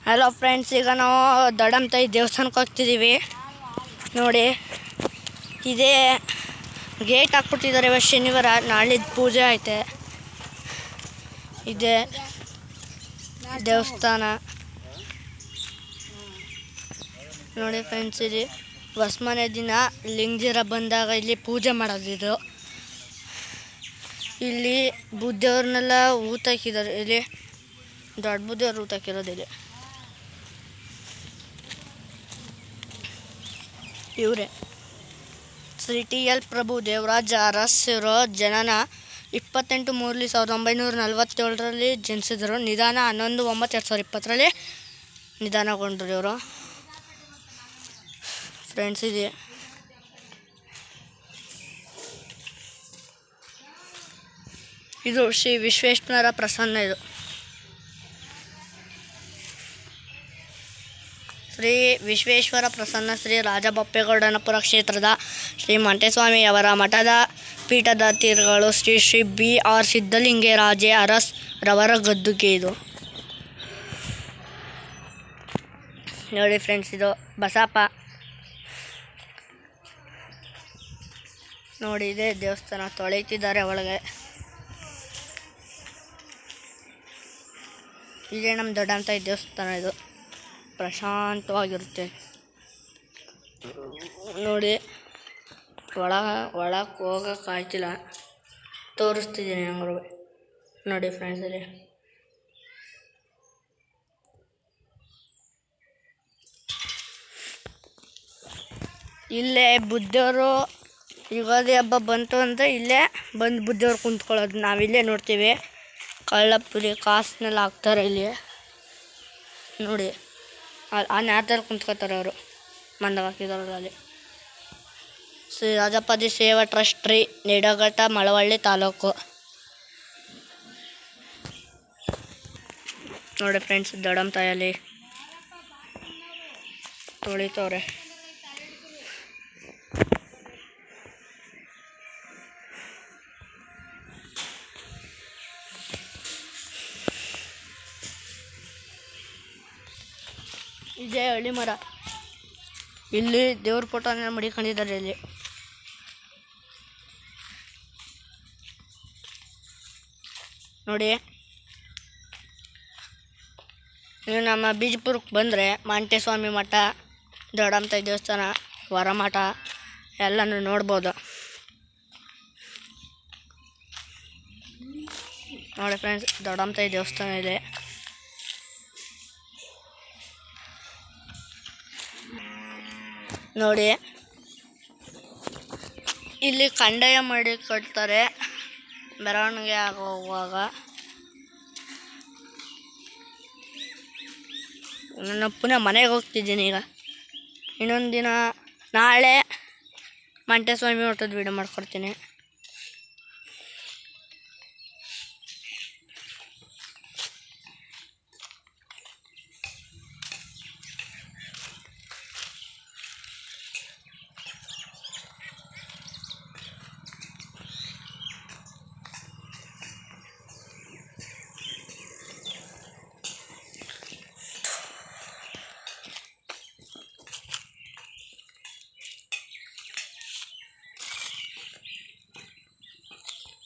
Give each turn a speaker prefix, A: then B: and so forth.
A: Hello friends, ಈಗ ನಾವು ದೊಡ್ಡಮ್ಮತಾಯಿ ದೇವಸ್ಥಾನಕ್ಕೆ ಹೋಗ್ತಿದ್ದೀವಿ. ನೋಡಿ, ಇದೇ ಗೇಟ್ ಹಾಕ್ಬಿಟ್ಟಿದ್ದಾರೆ. ಇವತ್ತು ಶನಿವಾರ, ನಾಳಿದ್ದು ಪೂಜೆ ಐತೆ. ಇದೇ ದೇವಸ್ಥಾನ ನೋಡಿ ಫ್ರೆಂಡ್ಸ್. ಇಲ್ಲಿ ಹೊಸ್ಮನೆ ದಿನ ಲಿಂಗದಿರ ಬಂದಾಗ ಇಲ್ಲಿ ಪೂಜೆ ಮಾಡೋದಿದು. ಇಲ್ಲಿ ಬುದ್ಧವ್ರನ್ನೆಲ್ಲ ಊತಾಕಿದ್ದಾರೆ. ಇಲ್ಲಿ ದೊಡ್ಡ ಬುದ್ಧವ್ರು ಊತಾಕಿರೋದು. ಇಲ್ಲಿ ಇವರೇ ಶ್ರೀ ಟಿ.ಎಲ್. ಪ್ರಭು ದೇವರಾಜ ಅರಸರು. ಜನನ 28/3/1947 ಜನಿಸಿದರು. ನಿಧಾನ 11/9/2020 ನಿಧಾನಗೊಂಡರು ಇವರು. ಫ್ರೆಂಡ್ಸ್, ಇದೆ ಇದು ಶ್ರೀ ವಿಶ್ವೇಶ್ವರ ಪ್ರಸನ್ನ. ಇದು ಶ್ರೀ ವಿಶ್ವೇಶ್ವರ ಪ್ರಸನ್ನ ಶ್ರೀ ರಾಜಬೊಪ್ಪೇಗೌಡನಪುರ ಕ್ಷೇತ್ರದ ಶ್ರೀ ಮಂಟೇಸ್ವಾಮಿಯವರ ಮಠದ ಪೀಠಾಧಿಪತಿಗಳು ಶ್ರೀ ಶ್ರೀ ಬಿ.ಆರ್. ಸಿದ್ಧಲಿಂಗರಾಜೇ ಅರಸ್ ರವರ ಗದ್ದುಗೆ. ಇದು ನೋಡಿ ಫ್ರೆಂಡ್ಸ್, ಇದು ಬಸಪ್ಪ. ನೋಡಿ, ಇದೆ ದೇವಸ್ಥಾನ. ತೊಳೆಯುತ್ತಿದ್ದಾರೆ ಒಳಗೆ. ಇದೇ ನಮ್ಮ ದೊಡ್ಡಮ್ಮತಾಯಿ ದೇವಸ್ಥಾನ. ಇದು ಪ್ರಶಾಂತವಾಗಿರುತ್ತೆ. ನೋಡಿ, ಒಳಗೆ ಹೋಗೋಕ್ಕಾಯ್ತಿಲ್ಲ, ತೋರಿಸ್ತಿದ್ದೀನಿ ಹಂಗ್ರೂ. ನೋಡಿ ಫ್ರೆಂಡ್ಸ್, ಅಲ್ಲಿ ಇಲ್ಲೇ ಬುದ್ಧವರು ಯುಗಾದಿ ಹಬ್ಬ ಬಂತು ಅಂದರೆ ಇಲ್ಲೇ ಬಂದು ಬುದ್ಧವ್ರು ಕುಂತ್ಕೊಳ್ಳೋದು ನಾವಿಲ್ಲೇ ನೋಡ್ತೀವಿ. ಕಳ್ಳಪುರಿ ಕಾಸನ್ನೆಲ್ಲ ಹಾಕ್ತಾರೆ ಇಲ್ಲಿ. ನೋಡಿ, ಆ ನ್ಯಾತಲ್ಲಿ ಕುಂತ್ಕೋತಾರೆ ಅವರು. ಮಂದಾಗ ಹಾಕಿದವರಲ್ಲಿ ಶ್ರೀ ರಾಜಪ್ಪಾಜಿ ಸೇವಾ ಟ್ರಸ್ಟ್, ಟ್ರೀ ನಿಡಘಟ್ಟ, ಮಳವಳ್ಳಿ ತಾಲೂಕು. ನೋಡಿ ಫ್ರೆಂಡ್ಸ್, ದೊಡ್ಡಮ್ಮತಾಯಲ್ಲಿ ತೊಳಿತವ್ರೆ. ಇದೇ ಹಳ್ಳಿ ಮರ. ಇಲ್ಲಿ ದೇವ್ರ ಫೋಟೋನ ಮಡಿಕೊಂಡಿದ್ದಾರೆ. ಇಲ್ಲಿ ನೋಡಿ, ನೀವು ನಮ್ಮ ಬಿಜಾಪುರಕ್ಕೆ ಬಂದರೆ ಮಂಟೇಸ್ವಾಮಿ ಮಠ, ದೊಡ್ಡಮ್ಮತಾಯಿ ದೇವಸ್ಥಾನ, ಹೊರಮಠ ಎಲ್ಲನೂ ನೋಡ್ಬೋದು. ನೋಡಿ ಫ್ರೆಂಡ್ಸ್, ದೊಡ್ಡಮ್ಮತಾಯಿ ದೇವಸ್ಥಾನ ಇದೆ. ನೋಡಿ, ಇಲ್ಲಿ ಕಂದಾಯ ಮಾಡಿ ಕಟ್ತಾರೆ ಮೆರವಣಿಗೆ ಆಗುವಾಗ. ನಾನು ಪುನಃ ಮನೆಗೆ ಹೋಗ್ತಿದ್ದೀನಿ ಈಗ. ಇನ್ನೊಂದು ದಿನ ನಾಳೆ ಮಂಟೇಸ್ವಾಮಿ ಮಠದ ವಿಡಿಯೋ ಮಾಡ್ಕೊಡ್ತೀನಿ.